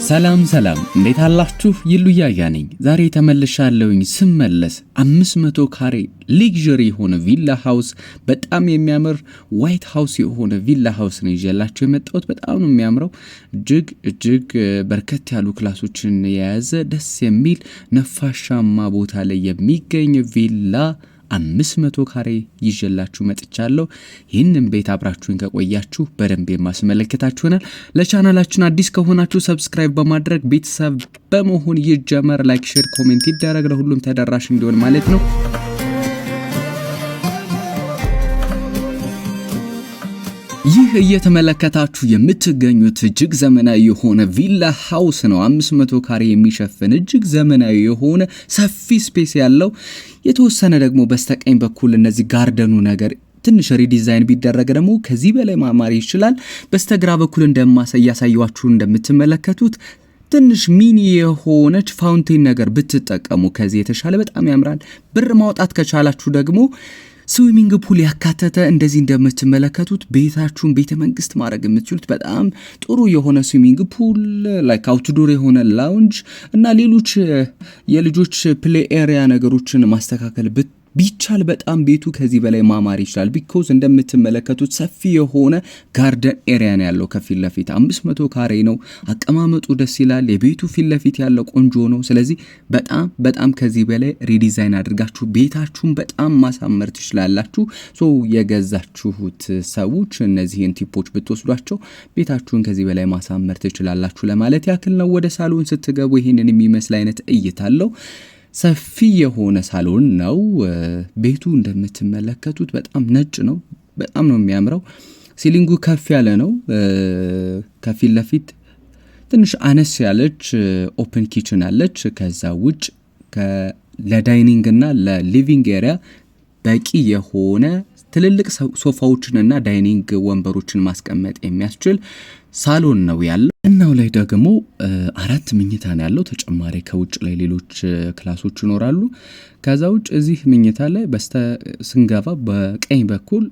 ሰላም እንዴት አላችሁ? ይሉያያ ነኝ። ዛሬ ተመልሻለሁኝ። ስመለስ 500 ካሬ ሌክዠሪ የሆነ ቪላ ሃውስ፣ በጣም የሚያምር ዋይት ሃውስ የሆነ ቪላ ሃውስ ነው ይዤላችሁ የመጣሁት። በጣም ነው የሚያምረው። እጅግ በርከት ያሉ ክላሶችን የያዘ ደስ የሚል ነፋሻማ ቦታ ላይ የሚገኝ ቪላ 500 ካሬ ይዤላችሁ መጥቻለሁ። ይህንን ቤት አብራችሁን ከቆያችሁ በደንብ የማስመለከታችሁናል። ለቻናላችን አዲስ ከሆናችሁ ሰብስክራይብ በማድረግ ቤተሰብ በመሆን ይጀመር። ላይክ፣ ሼር፣ ኮሜንት ይደረግ ለሁሉም ተደራሽ እንዲሆን ማለት ነው። ይህ እየተመለከታችሁ የምትገኙት እጅግ ዘመናዊ የሆነ ቪላ ሃውስ ነው። 500 ካሬ የሚሸፍን እጅግ ዘመናዊ የሆነ ሰፊ ስፔስ ያለው፣ የተወሰነ ደግሞ በስተቀኝ በኩል እነዚህ ጋርደኑ ነገር ትንሽ ሪዲዛይን ቢደረግ ደግሞ ከዚህ በላይ ማማር ይችላል። በስተግራ በኩል ያሳያችሁ እንደምትመለከቱት ትንሽ ሚኒ የሆነች ፋውንቴን ነገር ብትጠቀሙ ከዚህ የተሻለ በጣም ያምራል። ብር ማውጣት ከቻላችሁ ደግሞ ስዊሚንግ ፑል ያካተተ እንደዚህ እንደምትመለከቱት ቤታችሁን ቤተ መንግስት ማድረግ የምትችሉት በጣም ጥሩ የሆነ ስዊሚንግ ፑል፣ ላይክ አውትዶር የሆነ ላውንጅ እና ሌሎች የልጆች ፕሌይ ኤሪያ ነገሮችን ማስተካከል ቢቻል በጣም ቤቱ ከዚህ በላይ ማማር ይችላል። ቢኮዝ እንደምትመለከቱት ሰፊ የሆነ ጋርደን ኤሪያ ነው ያለው ከፊት ለፊት 500 ካሬ ነው። አቀማመጡ ደስ ይላል። የቤቱ ፊት ለፊት ያለው ቆንጆ ነው። ስለዚህ በጣም ከዚህ በላይ ሪዲዛይን አድርጋችሁ ቤታችሁን በጣም ማሳመር ትችላላችሁ። የገዛችሁት ሰዎች እነዚህን ቲፖች ብትወስዷቸው ቤታችሁን ከዚህ በላይ ማሳመር ትችላላችሁ ለማለት ያክል ነው። ወደ ሳሎን ስትገቡ ይሄንን የሚመስል አይነት እይታ አለው። ሰፊ የሆነ ሳሎን ነው። ቤቱ እንደምትመለከቱት በጣም ነጭ ነው። በጣም ነው የሚያምረው። ሲሊንጉ ከፍ ያለ ነው። ከፊት ለፊት ትንሽ አነስ ያለች ኦፕን ኪችን አለች። ከዛ ውጭ ለዳይኒንግ እና ለሊቪንግ ኤሪያ በቂ የሆነ ትልልቅ ሶፋዎችንና ዳይኒንግ ወንበሮችን ማስቀመጥ የሚያስችል ሳሎን ነው ያለው። እናው ላይ ደግሞ 4 መኝታ ነው ያለው። ተጨማሪ ከውጭ ላይ ሌሎች ክላሶች ይኖራሉ። ከዛ ውጭ እዚህ መኝታ ላይ ስንገባ በቀኝ በኩል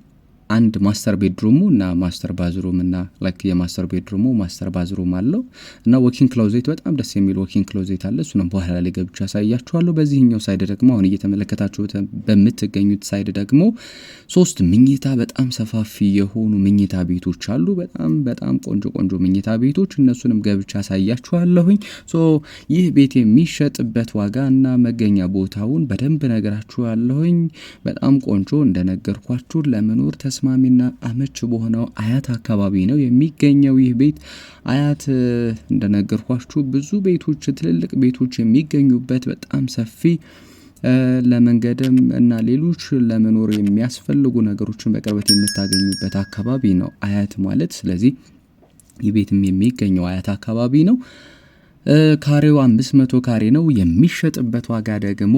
አንድ ማስተር ቤድሩሙ እና ማስተር ባዝሩም እና ላይክ የማስተር ቤድሩሙ ማስተር ባዝሩም አለው እና ወኪንግ ክሎዜት በጣም ደስ የሚል ወኪንግ ክሎዜት አለ። እሱንም በኋላ ላይ ገብቼ ያሳያችኋለሁ። በዚህኛው ሳይድ ደግሞ አሁን እየተመለከታችሁት በምትገኙት ሳይድ ደግሞ 3 መኝታ በጣም ሰፋፊ የሆኑ መኝታ ቤቶች አሉ። በጣም ቆንጆ መኝታ ቤቶች፣ እነሱንም ገብቼ ያሳያችኋለሁኝ። ይህ ቤት የሚሸጥበት ዋጋ እና መገኛ ቦታውን በደንብ ነገራችኋለሁኝ። በጣም ቆንጆ እንደነገርኳችሁ ለመኖር ተስማሚና አመች በሆነው አያት አካባቢ ነው የሚገኘው። ይህ ቤት አያት እንደነገርኳችሁ ብዙ ቤቶች፣ ትልልቅ ቤቶች የሚገኙበት በጣም ሰፊ ለመንገድም እና ሌሎች ለመኖር የሚያስፈልጉ ነገሮችን በቅርበት የምታገኙበት አካባቢ ነው አያት ማለት። ስለዚህ ይህ ቤትም የሚገኘው አያት አካባቢ ነው። ካሬው 500 ካሬ ነው። የሚሸጥበት ዋጋ ደግሞ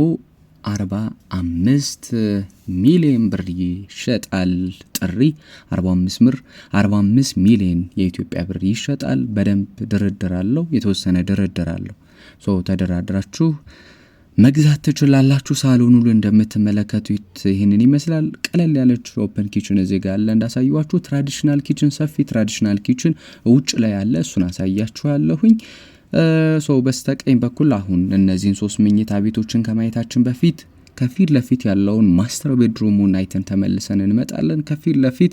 45 ሚሊዮን ብር ይሸጣል። ጥሪ 45 ሚሊዮን የኢትዮጵያ ብር ይሸጣል። በደንብ ድርድር አለው፣ የተወሰነ ድርድር አለው። ተደራድራችሁ መግዛት ትችላላችሁ። ሳሎኑ እንደምትመለከቱት ይህንን ይመስላል። ቀለል ያለች ኦፕን ኪችን እዚህ ጋር አለ እንዳሳየዋችሁ። ትራዲሽናል ኪችን፣ ሰፊ ትራዲሽናል ኪችን ውጭ ላይ አለ። እሱን አሳያችኋለሁኝ። በስተቀኝ በኩል አሁን እነዚህን 3 መኝታ ቤቶችን ከማየታችን በፊት ከፊት ለፊት ያለውን ማስተር ቤድሩሙን አይተን ተመልሰን እንመጣለን። ከፊት ለፊት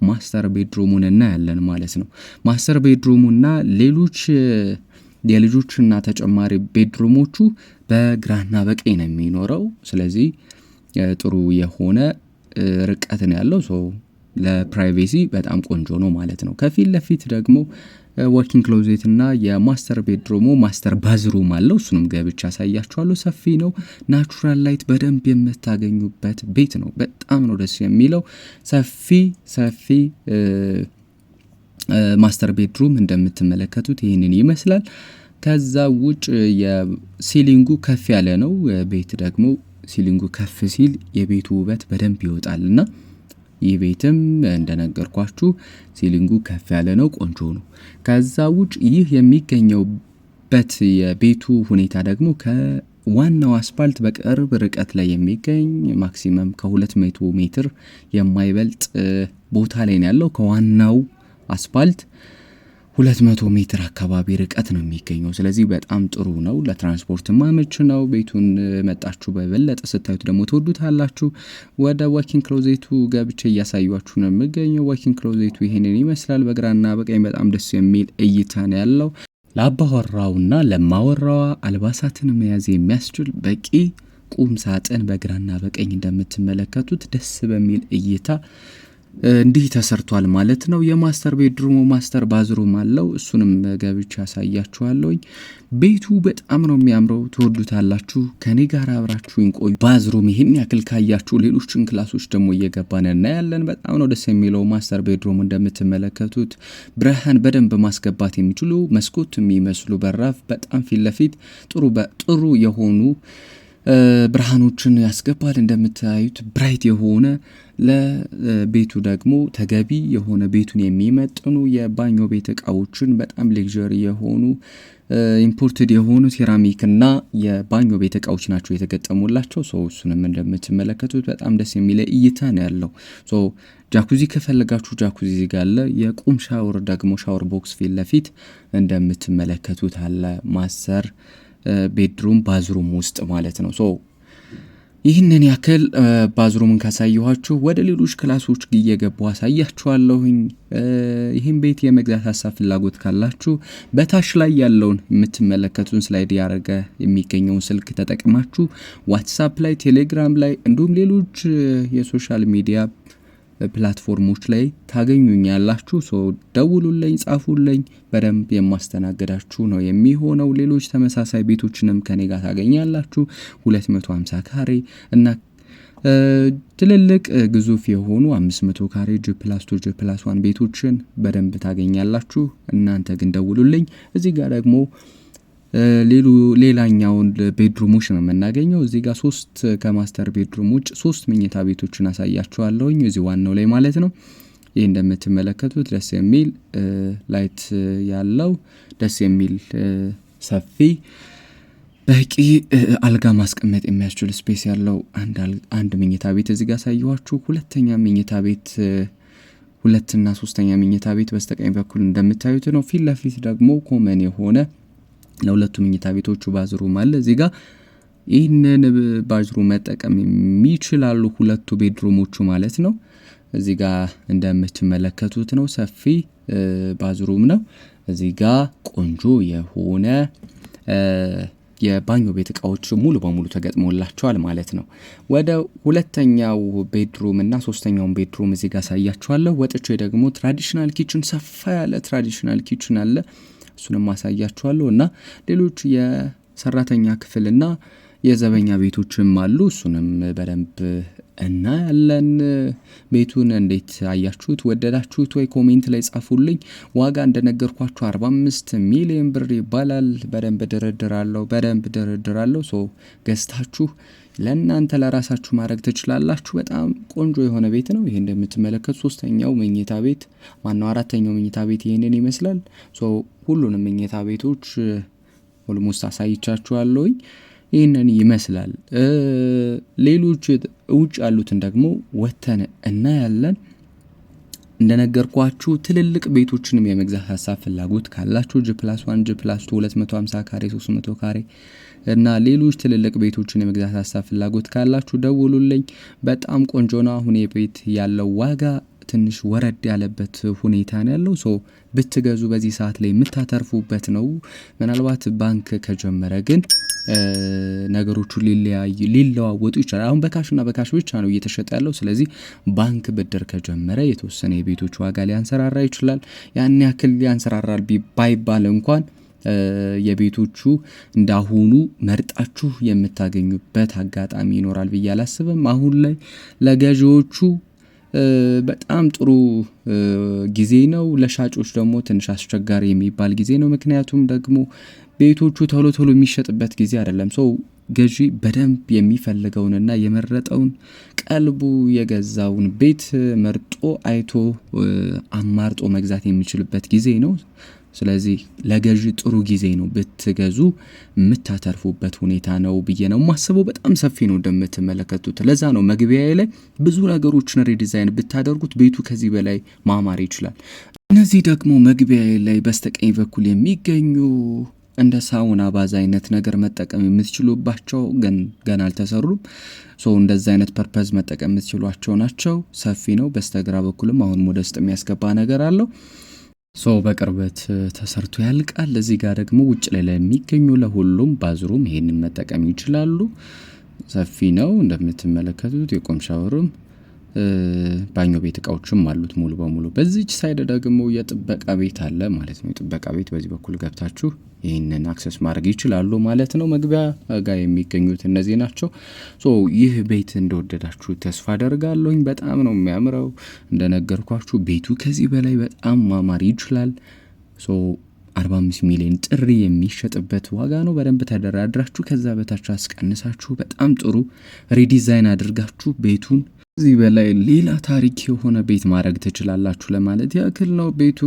ማስተር ቤድሩሙን እናያለን ማለት ነው። ማስተር ቤድሩሙና ሌሎች የልጆችና ተጨማሪ ቤድሩሞቹ በግራና በቀኝ ነው የሚኖረው። ስለዚህ ጥሩ የሆነ ርቀት ነው ያለው። ለፕራይቬሲ በጣም ቆንጆ ነው ማለት ነው። ከፊት ለፊት ደግሞ ወኪንግ ክሎዜት እና የማስተር ቤድሩሙ ማስተር ባዝሩም አለው። እሱንም ገብቻ ያሳያችኋለሁ። ሰፊ ነው። ናቹራል ላይት በደንብ የምታገኙበት ቤት ነው። በጣም ነው ደስ የሚለው። ሰፊ ማስተር ቤድሩም እንደምትመለከቱት ይህንን ይመስላል። ከዛ ውጭ የሲሊንጉ ከፍ ያለ ነው። ቤት ደግሞ ሲሊንጉ ከፍ ሲል የቤቱ ውበት በደንብ ይወጣልና ይህ ቤትም እንደነገርኳችሁ ሲሊንጉ ከፍ ያለ ነው። ቆንጆ ነው። ከዛ ውጭ ይህ የሚገኘውበት የቤቱ ሁኔታ ደግሞ ከዋናው አስፓልት በቅርብ ርቀት ላይ የሚገኝ ማክሲመም ከ200 ሜትር የማይበልጥ ቦታ ላይ ነው ያለው ከዋናው አስፓልት 200 ሜትር አካባቢ ርቀት ነው የሚገኘው። ስለዚህ በጣም ጥሩ ነው፣ ለትራንስፖርት ማመች ነው። ቤቱን መጣችሁ በበለጠ ስታዩት ደግሞ ትወዱታላችሁ። ወደ ዋኪንግ ክሎዜቱ ገብቼ እያሳያችሁ ነው የሚገኘው። ዋኪንግ ክሎዜቱ ይሄንን ይመስላል። በግራና በቀኝ በጣም ደስ የሚል እይታ ነው ያለው። ለአባወራውና ለማወራዋ አልባሳትን መያዝ የሚያስችል በቂ ቁም ሳጥን በግራና በቀኝ እንደምትመለከቱት ደስ በሚል እይታ እንዲህ ተሰርቷል ማለት ነው። የማስተር ቤድሩሙ ማስተር ባዝሩም አለው። እሱንም ገብቻ ያሳያችኋለሁኝ። ቤቱ በጣም ነው የሚያምረው፣ ትወዱታላችሁ። ከኔ ጋር አብራችሁኝ ቆዩ። ባዝሩም ይሄን ያክል ካያችሁ ሌሎችን ክላሶች ደግሞ እየገባን እናያለን። በጣም ነው ደስ የሚለው። ማስተር ቤድሩም እንደምትመለከቱት ብርሃን በደንብ ማስገባት የሚችሉ መስኮት የሚመስሉ በራፍ በጣም ፊት ለፊት ጥሩ የሆኑ ብርሃኖችን ያስገባል። እንደምታዩት ብራይት የሆነ ለቤቱ ደግሞ ተገቢ የሆነ ቤቱን የሚመጥኑ የባኞ ቤት እቃዎችን በጣም ሌክዠሪ የሆኑ ኢምፖርትድ የሆኑ ሴራሚክ እና የባኞ ቤት እቃዎች ናቸው የተገጠሙላቸው። እሱንም እንደምትመለከቱት በጣም ደስ የሚል እይታ ነው ያለው። ጃኩዚ ከፈለጋችሁ ጃኩዚ ጋለ። የቁም ሻወር ደግሞ ሻወር ቦክስ ፊት ለፊት እንደምትመለከቱት አለ። ማስተር ቤድሩም ባዝሩም ውስጥ ማለት ነው። ይህንን ያክል ባዝሩምን ካሳየኋችሁ ወደ ሌሎች ክላሶች እየገባሁ አሳያችኋለሁኝ። ይህን ቤት የመግዛት ሀሳብ ፍላጎት ካላችሁ በታች ላይ ያለውን የምትመለከቱን ስላይድ ያደረገ የሚገኘውን ስልክ ተጠቅማችሁ ዋትሳፕ ላይ፣ ቴሌግራም ላይ እንዲሁም ሌሎች የሶሻል ሚዲያ ፕላትፎርሞች ላይ ታገኙኛላችሁ። ደውሉልኝ፣ ጻፉልኝ። በደንብ የማስተናገዳችሁ ነው የሚሆነው። ሌሎች ተመሳሳይ ቤቶችንም ከኔ ጋር ታገኛላችሁ። 250 ካሬ እና ትልልቅ ግዙፍ የሆኑ 500 ካሬ G+2 G+1 ቤቶችን በደንብ ታገኛላችሁ። እናንተ ግን ደውሉልኝ። እዚህ ጋር ደግሞ ሌላኛውን ቤድሩሞች ነው የምናገኘው። እዚህ ጋር 3 ከማስተር ቤድሩም ውጭ 3 መኝታ ቤቶችን አሳያችኋለሁኝ እዚህ ዋናው ላይ ማለት ነው። ይህ እንደምትመለከቱት ደስ የሚል ላይት ያለው ደስ የሚል ሰፊ በቂ አልጋ ማስቀመጥ የሚያስችል ስፔስ ያለው አንድ መኝታ ቤት እዚህ ጋር አሳያችሁ። ሁለተኛ መኝታ ቤት ሁለትና ሶስተኛ መኝታ ቤት በስተቀኝ በኩል እንደምታዩት ነው። ፊት ለፊት ደግሞ ኮመን የሆነ ለሁለቱ መኝታ ቤቶቹ ባዝሩም አለ። እዚህ ጋር ይህንን ባዝሩም መጠቀም የሚችላሉ ሁለቱ ቤድሩሞቹ ማለት ነው። እዚህ ጋር እንደምትመለከቱት ነው፣ ሰፊ ባዝሩም ነው። እዚህ ጋር ቆንጆ የሆነ የባኞ ቤት እቃዎች ሙሉ በሙሉ ተገጥሞላቸዋል ማለት ነው። ወደ ሁለተኛው ቤድሩም እና ሶስተኛውን ቤድሩም እዚህ ጋር አሳያችኋለሁ። ወጥቼ ደግሞ ትራዲሽናል ኪችን፣ ሰፋ ያለ ትራዲሽናል ኪችን አለ። እሱንም ማሳያችኋለሁ እና ሌሎች የሰራተኛ ክፍልና የዘበኛ ቤቶችም አሉ። እሱንም በደንብ እናያለን። ቤቱን እንዴት አያችሁት? ወደዳችሁት ወይ? ኮሜንት ላይ ጻፉልኝ። ዋጋ እንደነገርኳችሁ 45 ሚሊዮን ብር ይባላል። በደንብ ድርድራለሁ። ገዝታችሁ ለእናንተ ለራሳችሁ ማድረግ ትችላላችሁ። በጣም ቆንጆ የሆነ ቤት ነው። ይሄ እንደምትመለከቱ ሶስተኛው መኝታ ቤት አራተኛው መኝታ ቤት ይሄንን ይመስላል። ሁሉንም መኝታ ቤቶች ኦልሞስት አሳይቻችኋለሁኝ። ይህንን ይመስላል። ሌሎች ውጭ ያሉትን ደግሞ ወተን እናያለን። እንደነገርኳችሁ ትልልቅ ቤቶችንም የመግዛት ሀሳብ ፍላጎት ካላችሁ G+1 G+2 250 ካሬ 300 ካሬ እና ሌሎች ትልልቅ ቤቶችን የመግዛት ሀሳብ ፍላጎት ካላችሁ ደውሉልኝ። በጣም ቆንጆ ነው። አሁን የቤት ያለው ዋጋ ትንሽ ወረድ ያለበት ሁኔታ ነው ያለው። ብትገዙ በዚህ ሰዓት ላይ የምታተርፉበት ነው። ምናልባት ባንክ ከጀመረ ግን ነገሮቹ ሊለዋወጡ ይችላል። አሁን በካሽና በካሽ ብቻ ነው እየተሸጠ ያለው። ስለዚህ ባንክ ብድር ከጀመረ የተወሰነ የቤቶች ዋጋ ሊያንሰራራ ይችላል። ያን ያክል ሊያንሰራራል ባይባል እንኳን የቤቶቹ እንዳሁኑ መርጣችሁ የምታገኙበት አጋጣሚ ይኖራል ብዬ አላስብም። አሁን ላይ ለገዢዎቹ በጣም ጥሩ ጊዜ ነው። ለሻጮች ደግሞ ትንሽ አስቸጋሪ የሚባል ጊዜ ነው። ምክንያቱም ደግሞ ቤቶቹ ቶሎ የሚሸጥበት ጊዜ አይደለም። ገዢ በደንብ የሚፈልገውንና የመረጠውን ቀልቡ የገዛውን ቤት መርጦ አይቶ አማርጦ መግዛት የሚችልበት ጊዜ ነው። ስለዚህ ለገዢ ጥሩ ጊዜ ነው ብትገዙ የምታተርፉበት ሁኔታ ነው ብዬ ነው ማስበው። በጣም ሰፊ ነው እንደምትመለከቱት። ለዛ ነው መግቢያዬ ላይ ብዙ ነገሮችን ሪዲዛይን ብታደርጉት ቤቱ ከዚህ በላይ ማማር ይችላል። እነዚህ ደግሞ መግቢያዬ ላይ በስተቀኝ በኩል የሚገኙ እንደ ሳውና ባዝ አይነት ነገር መጠቀም የምትችሉባቸው ግን ገና አልተሰሩም። እንደዛ አይነት ፐርፐዝ መጠቀም የምትችሏቸው ናቸው። ሰፊ ነው። በስተግራ በኩልም አሁን ወደ ውስጥ የሚያስገባ ነገር አለው። በቅርበት ተሰርቶ ያልቃል። እዚህ ጋር ደግሞ ውጭ ላይ ለሚገኙ ለሁሉም ባዝሩም ይሄንን መጠቀም ይችላሉ። ሰፊ ነው እንደምትመለከቱት። የቆም ሻወርም ባኞ ቤት እቃዎችም አሉት ሙሉ በሙሉ። በዚህች ሳይድ ደግሞ የጥበቃ ቤት አለ ማለት ነው። የጥበቃ ቤት በዚህ በኩል ገብታችሁ ይህንን አክሰስ ማድረግ ይችላሉ ማለት ነው። መግቢያ ጋር የሚገኙት እነዚህ ናቸው። ይህ ቤት እንደወደዳችሁ ተስፋ አደርጋለሁኝ። በጣም ነው የሚያምረው። እንደነገርኳችሁ ቤቱ ከዚህ በላይ በጣም ማማር ይችላል። 45 ሚሊዮን ጥሪ የሚሸጥበት ዋጋ ነው። በደንብ ተደራድራችሁ ከዛ በታች አስቀንሳችሁ በጣም ጥሩ ሪዲዛይን አድርጋችሁ ቤቱን እዚህ በላይ ሌላ ታሪክ የሆነ ቤት ማድረግ ትችላላችሁ ለማለት ያክል ነው። ቤቱ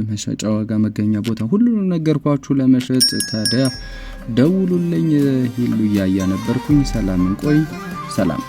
መሸጫ ዋጋ፣ መገኛ ቦታ ሁሉንም ነገርኳችሁ። ለመሸጥ ታዲያ ደውሉልኝ። ሂሉ እያያ ነበርኩኝ። ሰላም እንቆይ። ሰላም